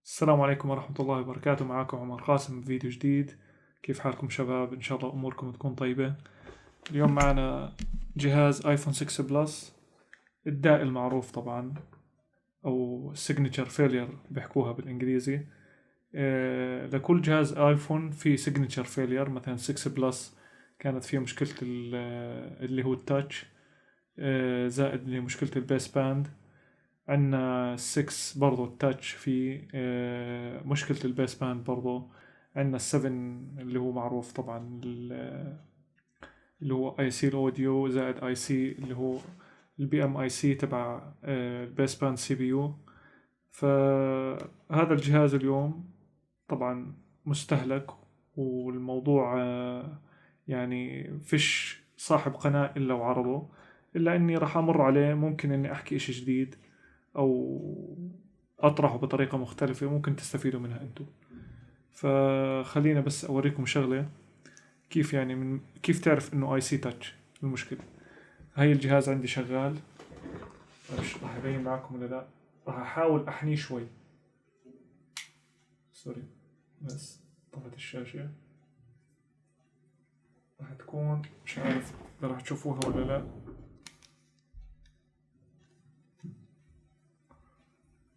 السلام عليكم ورحمة الله وبركاته. معاكم عمر قاسم بفيديو جديد. كيف حالكم شباب؟ إن شاء الله أموركم تكون طيبة. اليوم معنا جهاز آيفون 6 بلس، الداء المعروف طبعا أو signature failure بيحكوها بالإنجليزي. لكل جهاز آيفون في signature failure. مثلا 6 بلس كانت فيه مشكلة اللي هو التاتش، زائد اللي مشكلة البيس باند. عندنا 6 برضو التاتش في مشكلة البيس باند برضو. عندنا 7 اللي هو معروف طبعا، اللي هو اي سي الاوديو زائد اي سي اللي هو البي ام اي سي تبع البيس باند سي بي يو. فهذا الجهاز اليوم طبعا مستهلك، والموضوع يعني فيش صاحب قناة إلا وعرضه، إلا إني راح أمر عليه. ممكن إني أحكي إشي جديد أو أطرحه بطريقة مختلفة ممكن تستفيدوا منها أنتم. فخلينا بس أوريكم شغلة، كيف يعني كيف تعرف إنه آي سي تاتش. المشكلة هاي الجهاز عندي شغال، مش راح يبين معكم ولا لا. راح أحاول أحنيه شوي، سوري بس طفت الشاشة. راح تكون مش عارف إذا راح تشوفوها ولا لا.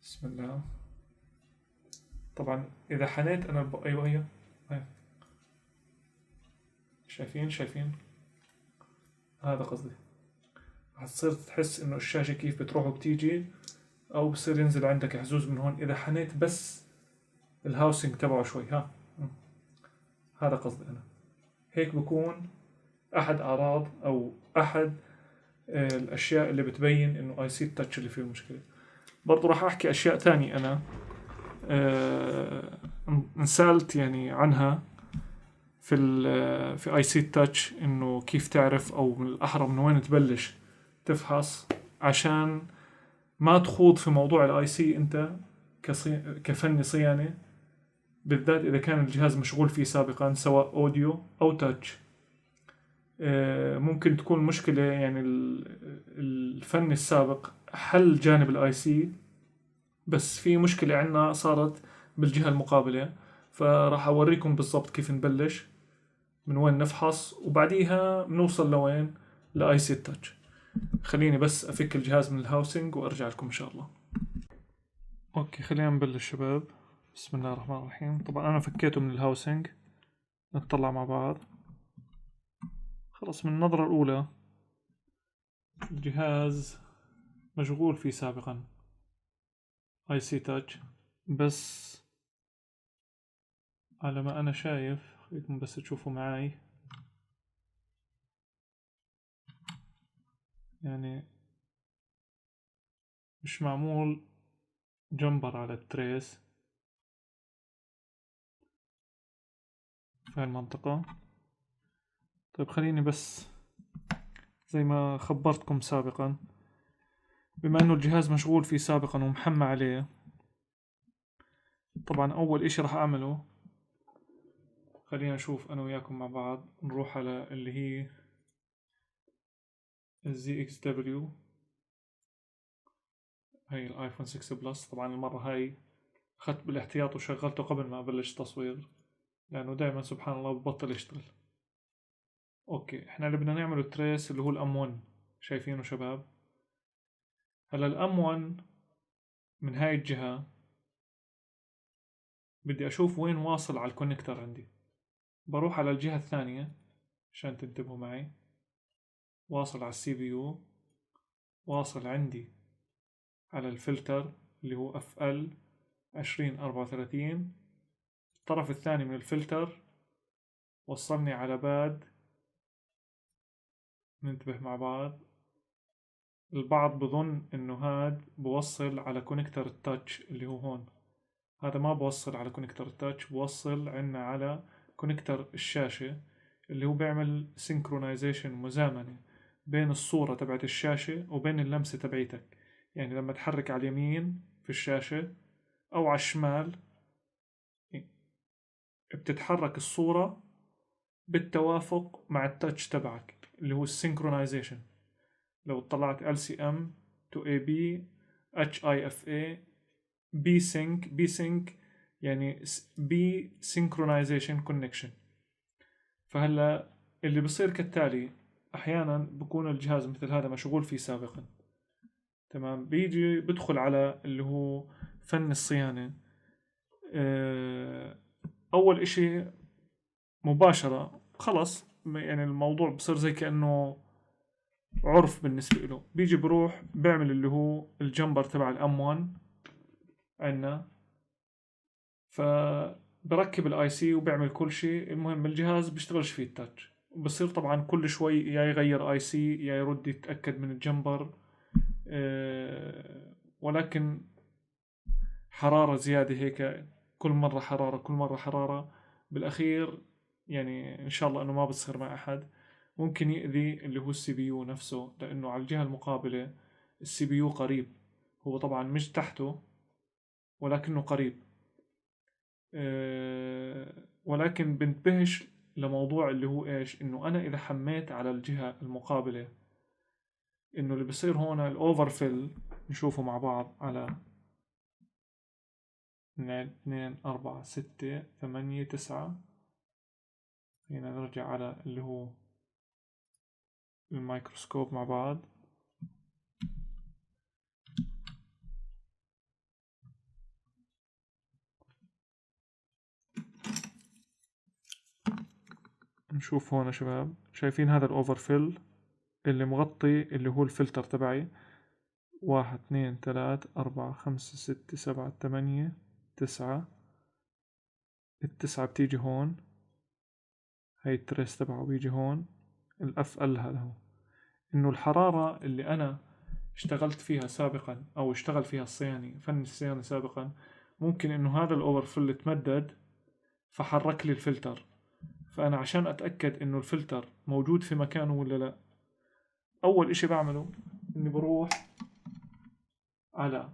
بسم الله. طبعا إذا حنيت أنا أيوه هي. شايفين هذا قصدي. هتصير تحس إنه الشاشة كيف بتروح وبتيجي، أو بصير ينزل عندك حزوز من هون إذا حنيت بس الهاوسنج تبعه شوي. هذا قصدي أنا. هيك بكون أحد أعراض أو أحد الأشياء اللي بتبين إنه آي سي التاتش اللي فيه المشكلة. برضو راح أحكي أشياء تانية أنا انسألت يعني عنها في اي سي تاتش، انه كيف تعرف او من الاحرى من وين تبلش تفحص عشان ما تخوض في موضوع الاي سي انت كفني صيانة، بالذات اذا كان الجهاز مشغول فيه سابقا سواء اوديو او تاتش. ممكن تكون مشكلة يعني الفني السابق حل جانب الاي سي، بس في مشكلة عندنا صارت بالجهة المقابلة. فراح اوريكم بالضبط كيف نبلش، من وين نفحص، وبعديها بنوصل لوين؟ لاي سي تاتش. خليني بس افك الجهاز من الهاوسنج وارجع لكم ان شاء الله. اوكي خلينا نبلش شباب. بسم الله الرحمن الرحيم. طبعا انا فكيته من الهاوسنج، نطلع مع بعض. خلص من النظرة الاولى الجهاز مشغول فيه سابقا اي سي تاتش، بس على ما انا شايف، خليكم بس تشوفوا معاي يعني مش معمول جمبر على التريس في المنطقة. طيب خليني بس زي ما خبرتكم سابقا، بما انه الجهاز مشغول فيه سابقا ومحمى عليه، طبعا اول اشي راح اعمله، خلينا نشوف انا وياكم مع بعض، نروح على اللي هي الزي اكس دبليو. هاي الايفون 6 بلس. طبعا المرة هاي اخذت بالاحتياط وشغلته قبل ما ابلش تصوير، لانه دائما سبحان الله ببطل يشتغل. اوكي احنا اللي بدنا نعمله تريس اللي هو الام 1. شايفينه شباب؟ هلا الام 1 من هاي الجهة بدي اشوف وين واصل على الكونكتر عندي. بروح على الجهة الثانية عشان تنتبهوا معي. واصل على السي بي يو، واصل عندي على الفلتر اللي هو اف ال 2034. الطرف الثاني من الفلتر وصلني على باد. ننتبه مع بعض. البعض بظن انه هاد بوصل على كونكتر التاتش اللي هو هون. هذا ما بوصل على كونكتر التاتش، بوصل عنا على كونكتر الشاشة اللي هو بيعمل سينكرونايزيشن، مزامنة بين الصورة تبعت الشاشة وبين اللمسة تبعيتك. يعني لما تحرك على اليمين في الشاشة أو على الشمال بتتحرك الصورة بالتوافق مع التاتش تبعك اللي هو السينكرونايزيشن. لو طلعت LCM to AB HIFA B sync يعني بي synchronization connection. فهلا اللي بصير كالتالي، احيانا بكون الجهاز مثل هذا مشغول فيه سابقا، تمام، بيجي بدخل على اللي هو فن الصيانة. اول اشي مباشرة خلص يعني الموضوع بصير زي كأنه عرف بالنسبة له، بيجي بروح بيعمل اللي هو الجمبر تبع الام 1 عنا، فبركب الاي سي وبيعمل كل شيء. المهم الجهاز بيشتغلش فيه التاتش، بصير طبعا كل شوي يا يغير اي سي يا يرد يتأكد من الجمبر. ولكن حرارة زيادة هيك، كل مرة حرارة كل مرة حرارة، بالأخير يعني إن شاء الله إنه ما بتصير مع أحد. ممكن يأذي اللي هو السي بي يو نفسه، لأنه على الجهة المقابلة السي بي يو قريب، هو طبعا مش تحته ولكنه قريب. ولكن بنتبهش لموضوع اللي هو إيش، إنه أنا إذا حميت على الجهة المقابلة، إنه اللي بصير هون الأوفر فيل. نشوفه مع بعض على 2 4 6 8 9. هنا نرجع على اللي هو الميكروسكوب مع بعض. نشوف هون شباب، شايفين هذا الأوفر فيل اللي مغطي اللي هو الفلتر تبعي. 1 2 3 4 5 6 7 8 9. التسعة بتيجي هون، هاي التريس تبعه بيجي هون. الاف ال هذا هو، انه الحرارة اللي انا اشتغلت فيها سابقا او اشتغل فيها الصياني فني الصيانة سابقا، ممكن انه هذا الاوفر فيل تمدد فحرك لي الفلتر. فانا عشان اتأكد انه الفلتر موجود في مكانه ولا لا، اول اشي بعمله اني بروح على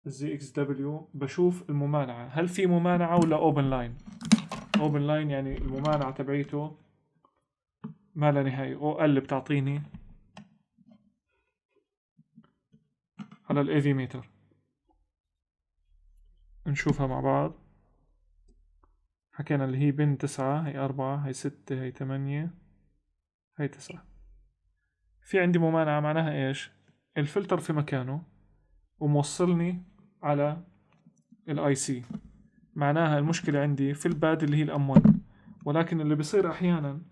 الزي اكس دبليو، بشوف الممانعة هل في ممانعة ولا اوبن لاين. اوبن لاين يعني الممانعة تبعيته ما لا نهاية، او ال بتعطيني على الايفي ميتر. نشوفها مع بعض. حكينا اللي هي بين 9، هي 4، هي 6، هي 8، هي 9. في عندي ممانعة، معناها ايش؟ الفلتر في مكانه وموصلني على الاي سي، معناها المشكلة عندي في الباد اللي هي الام 1. ولكن اللي بيصير احيانا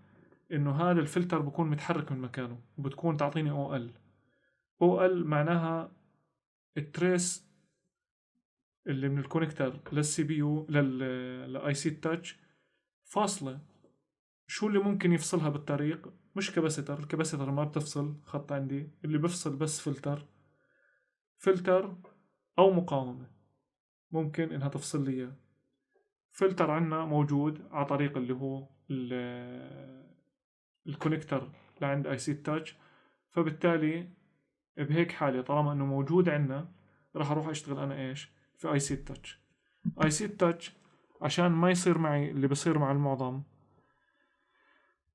انه هذا الفلتر بكون متحرك من مكانه وبتكون تعطيني او ال. او ال معناها التريس اللي من الكونكتر للسي بي يو للاي سي التاتش فاصلة. شو اللي ممكن يفصلها بالطريق؟ مش كباسيتر، الكباسيتر ما بتفصل خط عندي، اللي بفصل بس فلتر او مقاومة ممكن انها تفصل لي اياه. فلتر عنا موجود على طريق اللي هو الكونكتر لعند اي سي التاتش، فبالتالي بهيك حالة طالما انه موجود عنا راح اروح اشتغل انا ايش في اي سي التاتش. اي سي التاتش عشان ما يصير معي اللي بصير مع المعظم،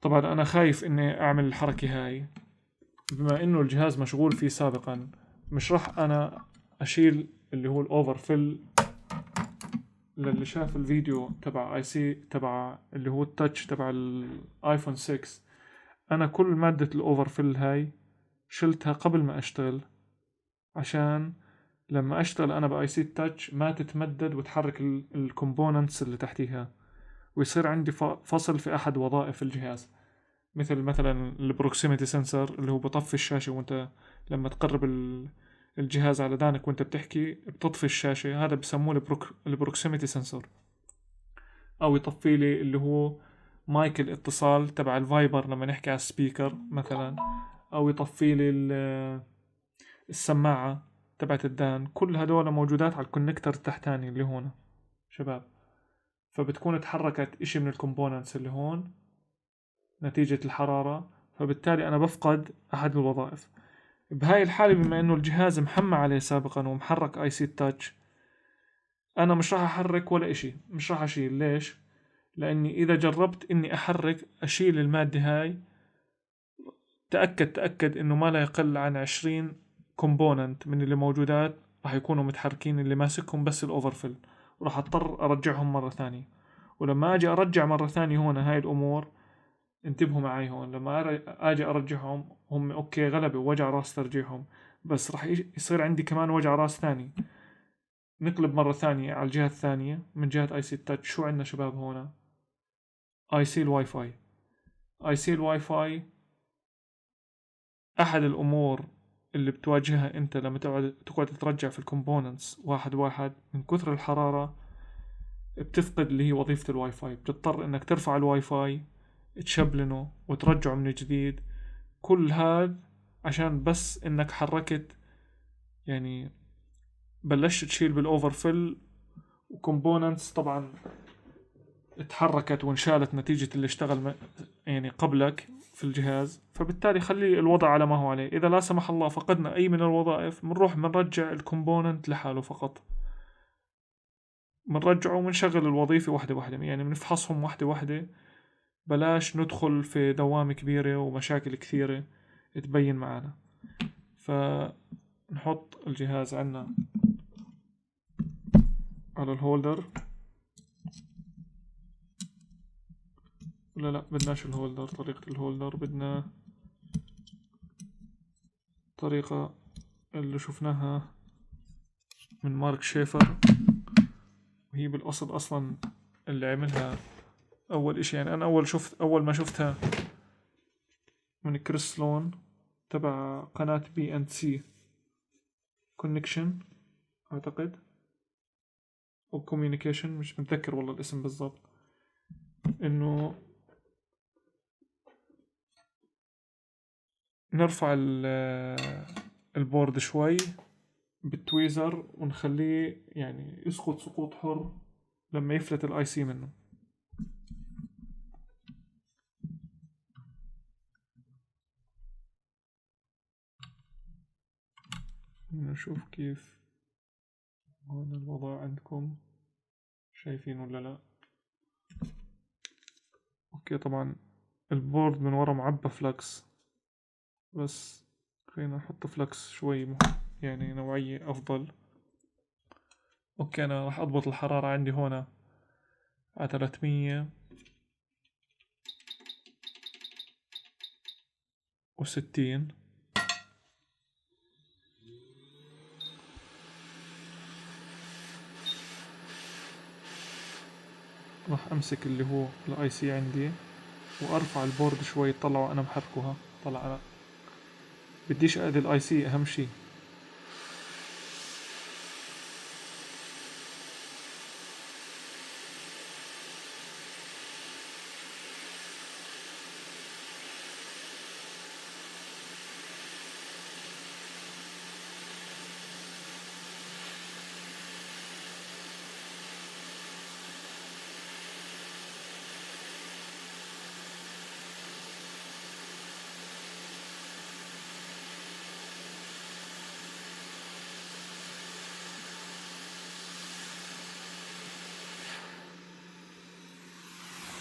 طبعا انا خايف اني اعمل الحركة هاي بما انه الجهاز مشغول فيه سابقا، مش راح انا اشيل اللي هو الاوفر فيل. للي شاف الفيديو تبع اي سي تبع اللي هو التاتش تبع الايفون 6، انا كل مادة الاوفر فيل هاي شلتها قبل ما اشتغل، عشان لما اشتغل انا باي سي تاتش ما تتمدد وتحرك الكومبوننتس اللي تحتيها، ويصير عندي فصل في احد وظائف الجهاز. مثلا البروكسيميتي سنسور اللي هو بطفي الشاشة وانت لما تقرب الجهاز على دانك وانت بتحكي بتطفي الشاشة، هذا بسموه البروكسيميتي سنسور. او يطفي لي اللي هو مايك الاتصال تبع الفايبر لما نحكي على السبيكر مثلا، او يطفي لي السماعة تبعت الدان. كل هدول موجودات على الكونكتر التحتاني اللي هون شباب. فبتكون تحركت اشي من الكومبوننتس اللي هون نتيجة الحرارة، فبالتالي أنا بفقد أحد الوظائف. بهاي الحالة بما إنه الجهاز محمى عليه سابقا ومحرك اي سي تاتش، أنا مش راح أحرك ولا إشي، مش راح أشيل. ليش؟ لأني إذا جربت إني أشيل المادة هاي، تأكد إنه ما لا يقل عن 20 كومبوننت من اللي موجودات راح يكونوا متحركين، اللي ماسكهم بس الأوفرفيل، وراح اضطر ارجعهم مرة ثانية. ولما اجي ارجع مرة ثانية هون هاي الامور، انتبهوا معي هون، لما اجي ارجعهم هم اوكي غلبة ووجع راس ترجيعهم، بس راح يصير عندي كمان وجع راس ثاني. نقلب مرة ثانية على الجهة الثانية من جهة اي سي التاتش. شو عندنا شباب هون؟ اي سي الواي فاي. اي سي الواي فاي احد الامور اللي بتواجهها انت لما تقعد ترجع في الكومبوننتس واحد واحد، من كثر الحرارة بتفقد اللي هي وظيفة الواي فاي، بتضطر انك ترفع الواي فاي تشبلنه وترجعه من جديد. كل هذا عشان بس انك حركت، يعني بلشت تشيل بالاوفر فيل، وكومبوننتس طبعا اتحركت وانشالت نتيجة اللي اشتغل يعني قبلك في الجهاز، فبالتالي خلي الوضع على ما هو عليه. إذا لا سمح الله فقدنا أي من الوظائف، بنروح بنرجع الكومبوننت لحاله فقط، بنرجعه وبنشغل الوظيفة واحدة واحدة، يعني بنفحصهم واحدة واحدة. بلاش ندخل في دوامة كبيرة ومشاكل كثيرة تبين معنا. فنحط الجهاز عنا على الهولدر. لا بدناش الهولدر، طريقة الهولدر بدنا طريقة اللي شفناها من مارك شيفر، وهي بالأصل أصلا اللي عملها أول إشي. يعني أنا أول ما شفتها من كريس لون تبع قناة بي أند سي كونكشن أعتقد، أو كوميونيكيشن، مش متذكر والله الاسم بالضبط. إنه نرفع البورد شوي بالتويزر ونخليه يعني يسقط سقوط حر لما يفلت الاي سي منه. نشوف كيف هون الوضع عندكم، شايفين ولا لا؟ اوكي طبعا البورد من ورا معبى فلكس، بس خلينا نحط فلكس شوي يعني نوعية افضل. اوكي انا راح اضبط الحرارة عندي هنا على 360. راح امسك اللي هو الاي سي عندي وارفع البورد شوي، طلعوا انا محركوها. طلع انا بديش اذي الاي سي اهم شي.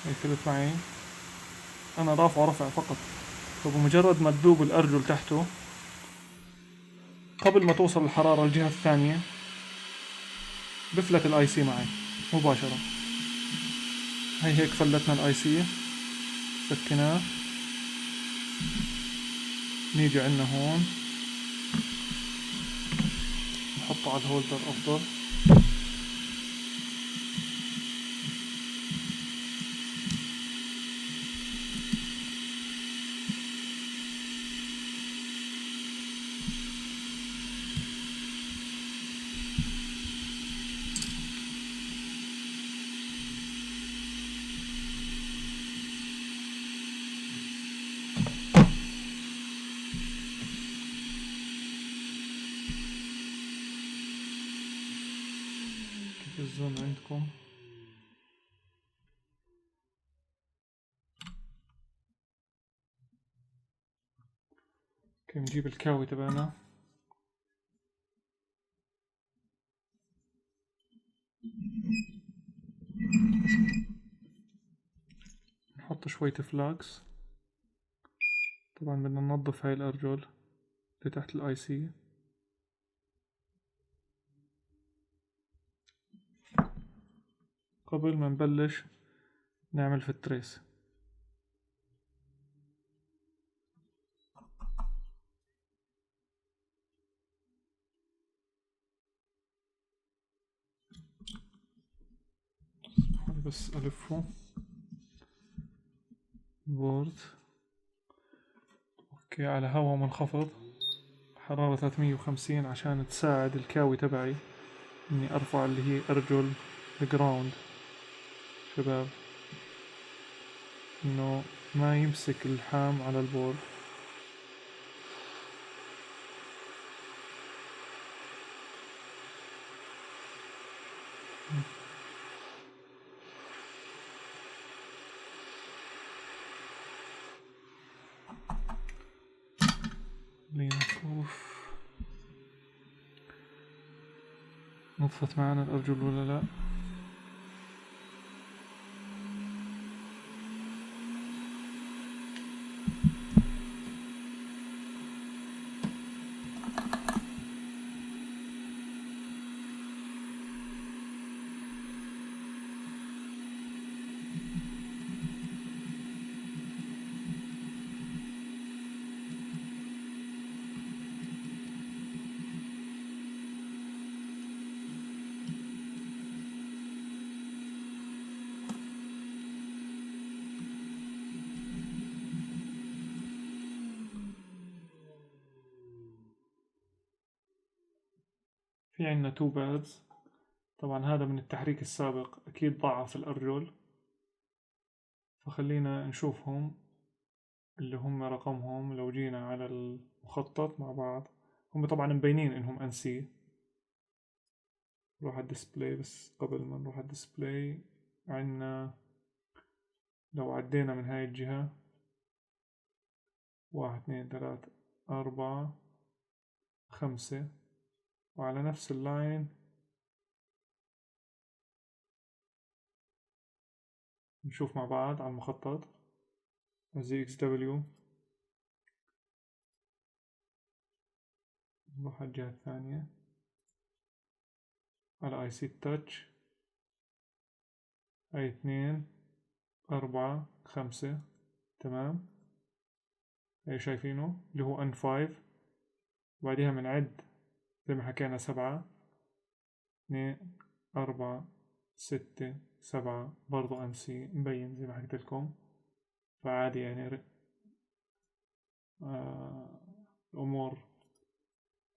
يفلت معي، انا رافعه رفع فقط. فبمجرد ما تذوب الارجل تحته قبل ما توصل الحرارة الجهة الثانية بفلت الاي سي معي مباشرة. هي هيك فلتنا الاي سي، فكناه. نيجي عنا هون نحطه على الهولدر افضل. كيف الزوم عندكم؟ اوكي نجيب الكاوي تبعنا، نحط شوية فلاكس. طبعا بدنا ننظف هاي الارجل اللي تحت الاي سي. قبل ما نبلش نعمل في التريس. بس ألفه بورد. اوكي، على هواء منخفض، حرارة 350 عشان تساعد الكاوي تبعي اني ارفع اللي هي ارجل الجراوند شباب، انه ما يمسك اللحام على البورد. خلينا نشوف نطفت معنا الأرجل ولا لا. في عنا 2 بادز، طبعا هذا من التحريك السابق أكيد ضعف الأرجل، فخلينا نشوفهم اللي هم رقمهم. لو جينا على المخطط مع بعض، هم طبعا مبينين إنهم أنسي. نروح على الديسبلاي، بس قبل ما نروح على الديسبلاي عنا لو عدينا من هاي الجهة 1 2 3 4 5، وعلى نفس اللاين نشوف مع بعض على المخطط ZXW. نروح على الجهة الثانية على IC تاتش، هاي 2 4 5 تمام. هاي شايفينه اللي هو N5، وبعديها بنعد زي ما حكينا 7 2 4 6 7، برضو NC مبين زي ما حكيت لكم. فعادي يعني الأمور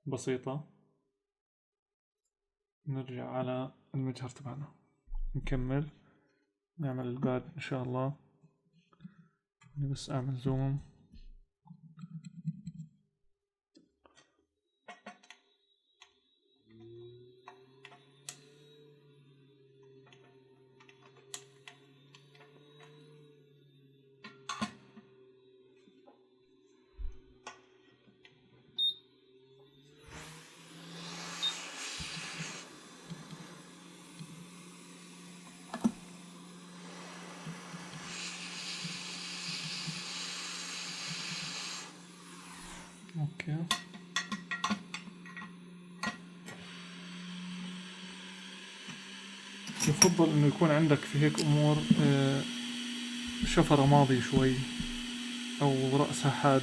بسيطة. نرجع على المجهر تبعنا، نكمل نعمل الباد إن شاء الله. بس أعمل زوم. اوكي، يفضل انه يكون عندك في هيك امور شفرة ماضي شوي او رأسها حاد.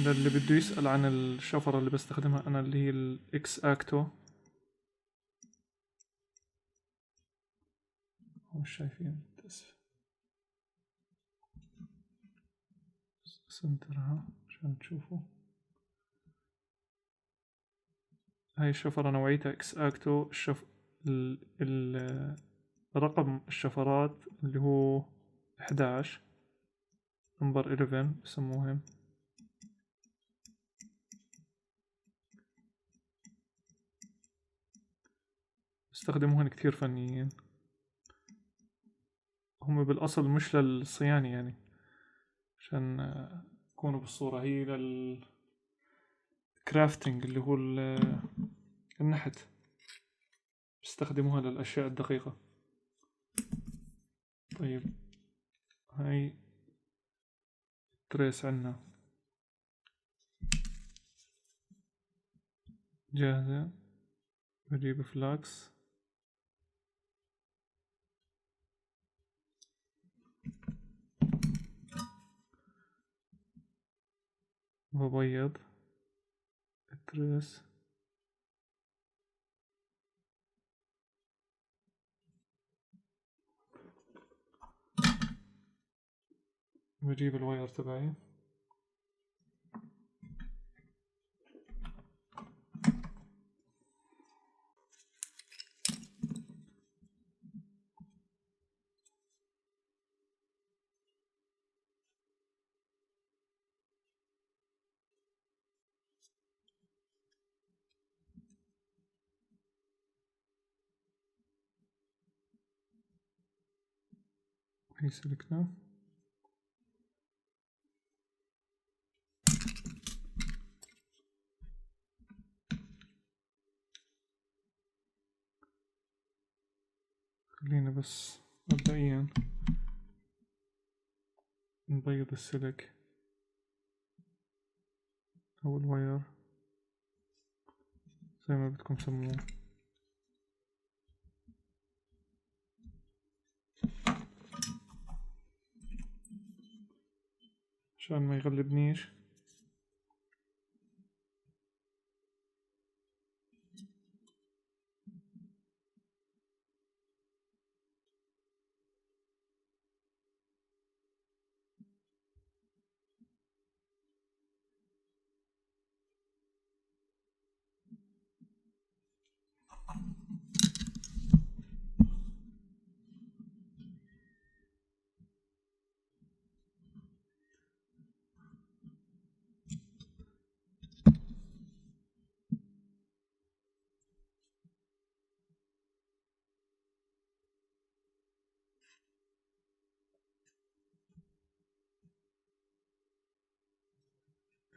للي بده يسأل عن الشفرة اللي بستخدمها انا اللي هي الاكس اكتو، مش شايفين للأسف. سنترها عشان تشوفوا. هاي الشفرة نوعيتها اكس اكتو. رقم الشفرات اللي هو 11 نمبر 11 بسموهم. بستخدموهن كتير فنيين، هم بالأصل مش للصيانة يعني، عشان يكونوا بالصورة. هي للكرافتنج اللي هو النحت، بستخدموها للأشياء الدقيقة. طيب هاي تريس عنا جاهزة. بجيب فلاكس ببيض التريس، بجيب الواير تبعي هي سلكنا. خلينا بس مبدئيا نبيض السلك أو الواير زي ما بدكم سموه. عشان ما يغلبنيش.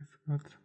اثبت.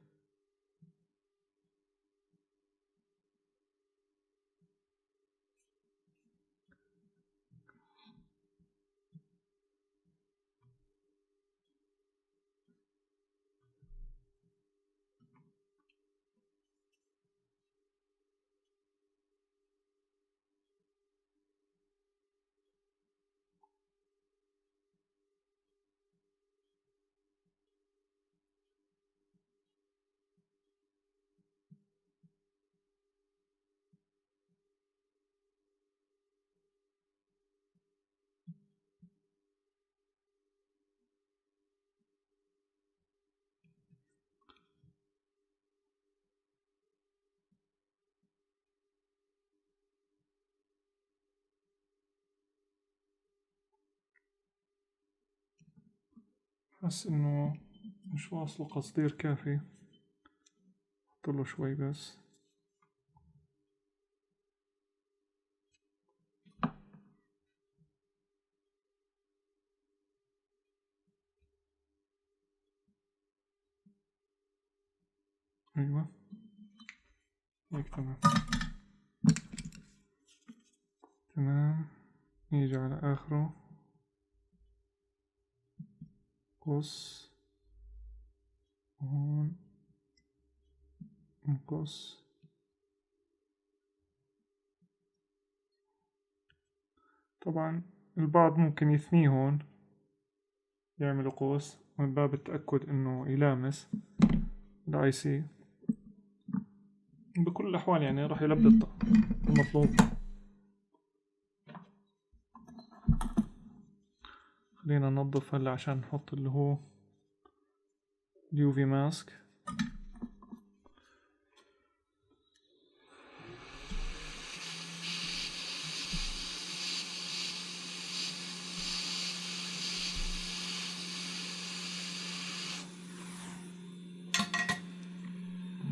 حس انه مش واصله قصدير كافي، حطله شوي بس. ايوه هيك تمام. تمام، نيجي على اخره قص هون، نقص. طبعا البعض ممكن يثنيه هون، يعملوا قوس من باب التأكد انه يلامس الاي سي. بكل الاحوال يعني راح يلبي المطلوب. خلينا ننظف هلا عشان نحط اللي هو اليو في ماسك.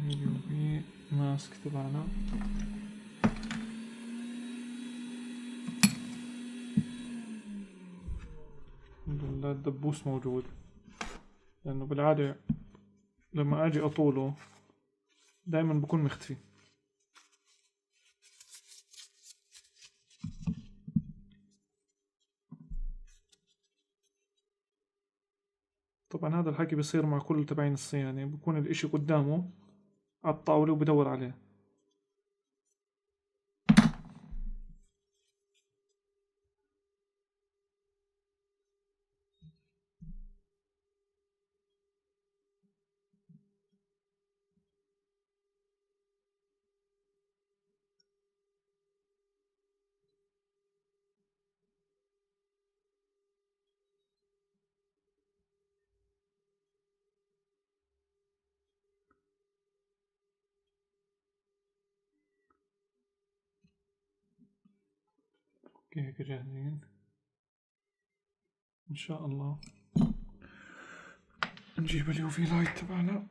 اليو في ماسك تبعنا. الحمد لله الدبوس موجود، لأنه بالعادة لما أجي أطوله دايما بكون مختفي. طبعا هذا الحكي بصير مع كل تبعين الصيانة، بكون الإشي قدامه على الطاولة وبدور عليه. هيك جاهزين إن شاء الله. نجيب اليوفي لايت تبعنا.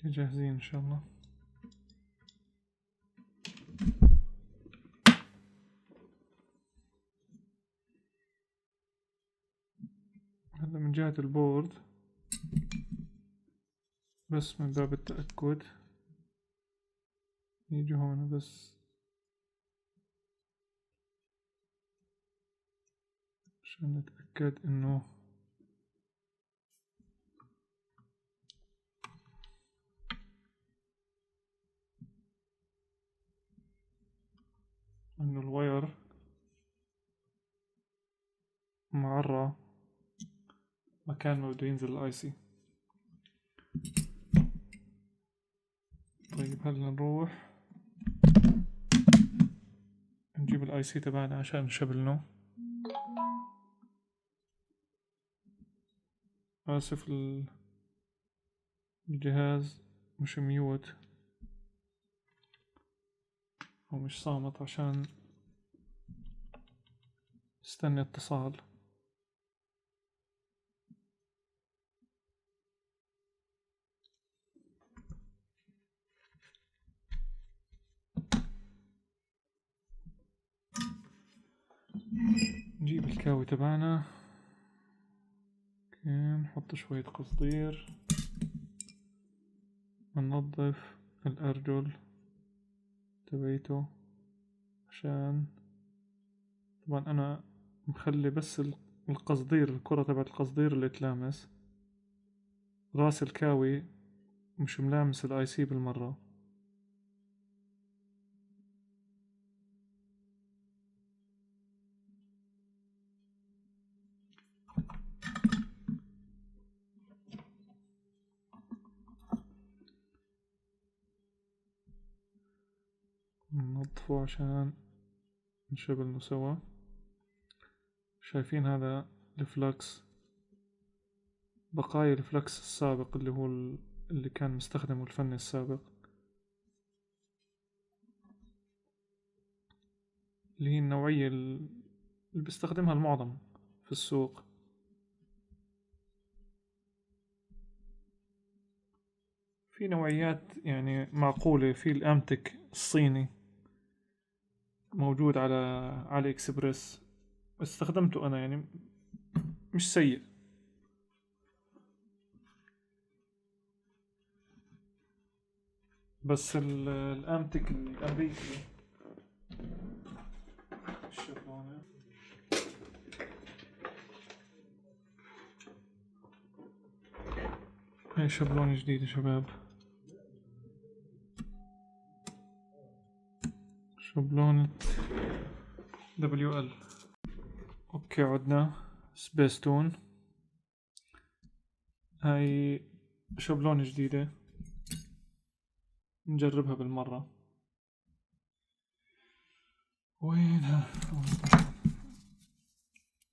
جاهزين إن شاء الله. هلا من جهة البورد بس من باب التأكد نيجي هون بس عشان نتأكد إنه الواير معرة مكان ما بده ينزل الاي سي. طيب هلا نروح نجيب الاي سي تبعنا عشان نشبلنه. اسف الجهاز مش ميوت او مش صامت عشان استنى اتصال. نجيب الكاوي تبعنا، نحط شوية قصدير، ننظف الأرجل تبعيته عشان طبعا أنا مخلي بس القصدير، الكرة تبعت القصدير اللي تلامس راس الكاوي، مش ملامس الاي سي بالمرة. ننظفه عشان نشبلنه سوا. شايفين هذا الفلكس، بقايا الفلكس السابق اللي هو اللي كان مستخدمه الفني السابق، اللي هي النوعية اللي بيستخدمها المعظم في السوق. في نوعيات يعني معقولة، في الأمتك الصيني موجود على علي اكسبريس، استخدمته أنا يعني مش سيء. بس الأمتك الأمريكي الشغلانة هاي شبلونة جديدة شباب، شبلونة WL. اوكي عدنا سبيستون، هاي شبلونة جديدة نجربها بالمرة. وينها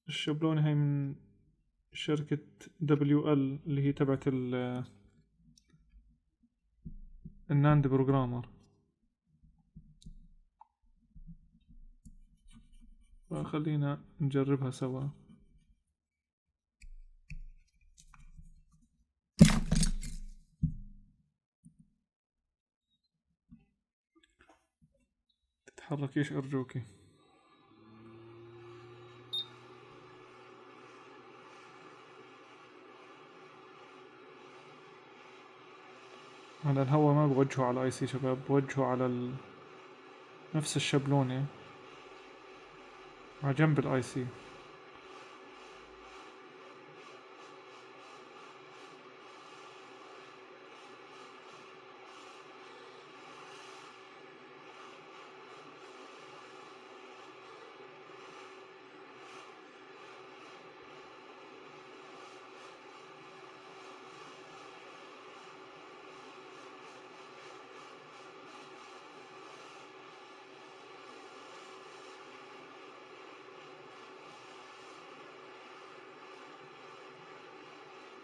الشبلونة؟ هاي من شركة WL اللي هي تبعت الناند بروجرامر. فخلينا نجربها سوا. تتحركيش أرجوكي. على الهوا ما بوجهه على اي سي شباب، بوجهه على نفس الشبلونة على جنب الاي سي.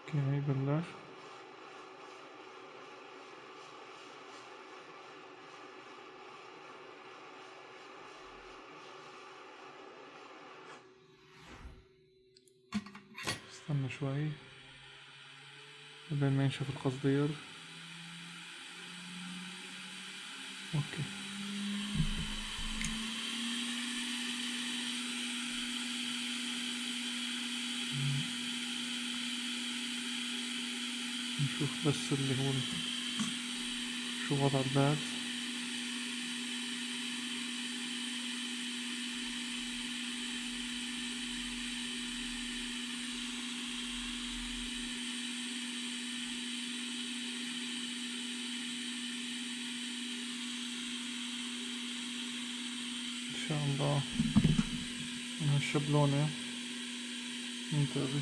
اوكي بلش. استنى شوي لبين ما ينشف القصدير. اوكي نشوف بس اللي هو شو وضع الباد. ان شاء الله من هالشبلونة ممتازة.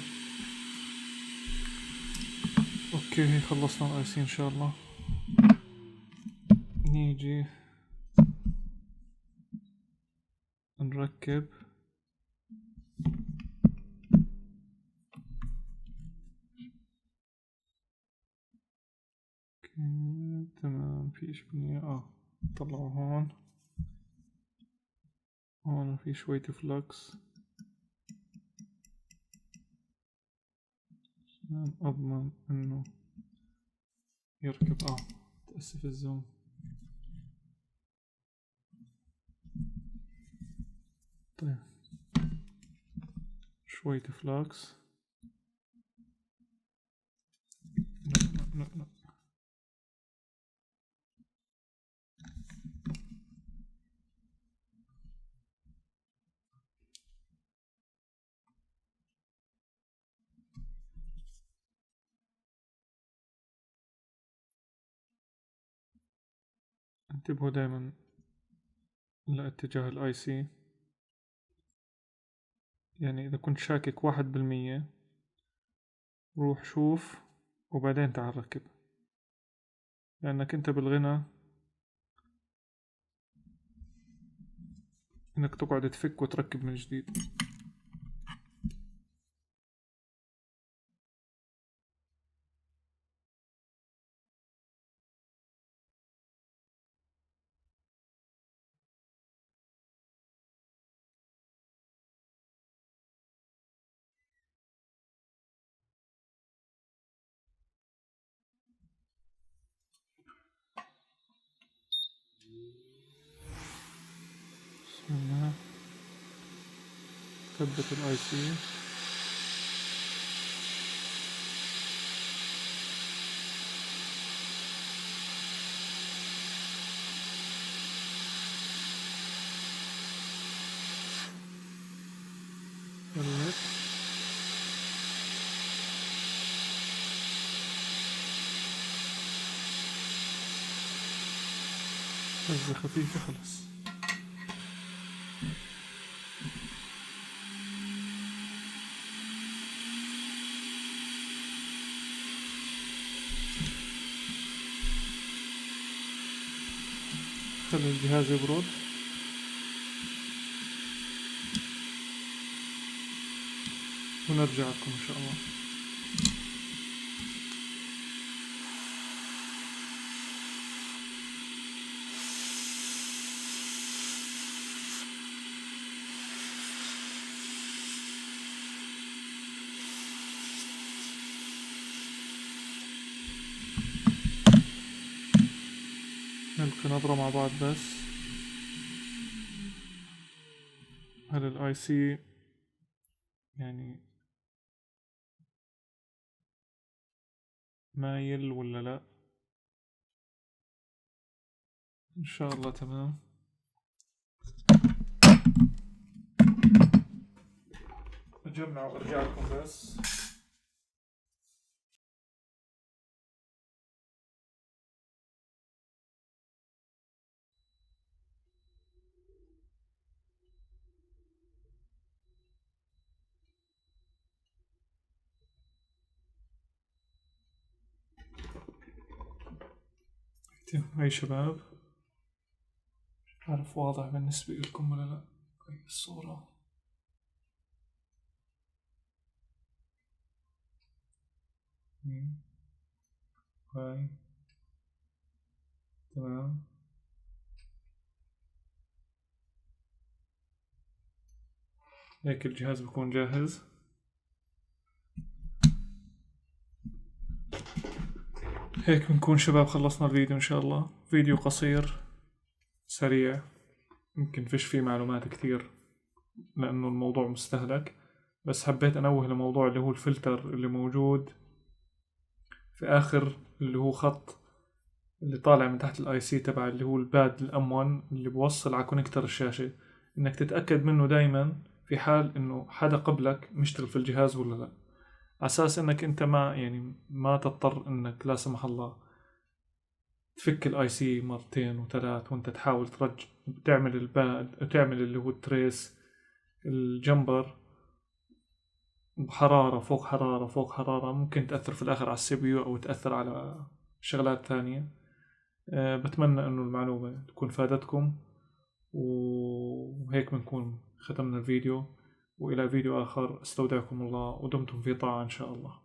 اوكي خلصنا الاي سي ان شاء الله. نيجي نركب تمام. في اشبنية طلعوا هون. هون في شوية فلكس عشان اضمن انه يركب. تأسف الزوم. طيب شوية فلكس. لا انتبهوا دايما لاتجاه الاي سي. يعني اذا كنت شاكك 1% روح شوف وبعدين تعال ركب، لانك انت بالغنى انك تقعد تفك وتركب من جديد. بسم الله. ثبت الاي سي. ثبت. هزة خفيفة خلص. خلي الجهاز يبرد. ونرجع لكم ان شاء الله. نلقي نظرة مع بعض بس. هل الاي سي يعني مايل ولا لا؟ ان شاء الله تمام. اجمع وارجع لكم بس. هاي شباب، مش عارف واضح بالنسبة لكم ولا لا هاي الصورة. هاي تمام. هيك الجهاز بكون جاهز. هيك بنكون شباب خلصنا الفيديو إن شاء الله. فيديو قصير سريع، يمكن فيش فيه معلومات كتير لأنه الموضوع مستهلك، بس حبيت أنوه لموضوع اللي هو الفلتر اللي موجود في آخر اللي هو خط اللي طالع من تحت الاي سي تبع اللي هو الباد الام 1 اللي بوصل على كونكتر الشاشة، انك تتأكد منه دايما في حال انه حدا قبلك مشتغل في الجهاز ولا لا، على اساس انك انت ما تضطر انك لا سمح الله تفك الاي سي مرتين وثلاث وانت تحاول ترجع تعمل الباد تعمل اللي هو التريس الجمبر بحرارة فوق حرارة فوق حرارة، ممكن تأثر في الآخر على السي بي يو أو تأثر على شغلات ثانية. بتمنى أنه المعلومة تكون فادتكم، وهيك بنكون ختمنا الفيديو، وإلى فيديو آخر استودعكم الله ودمتم في طاعة إن شاء الله.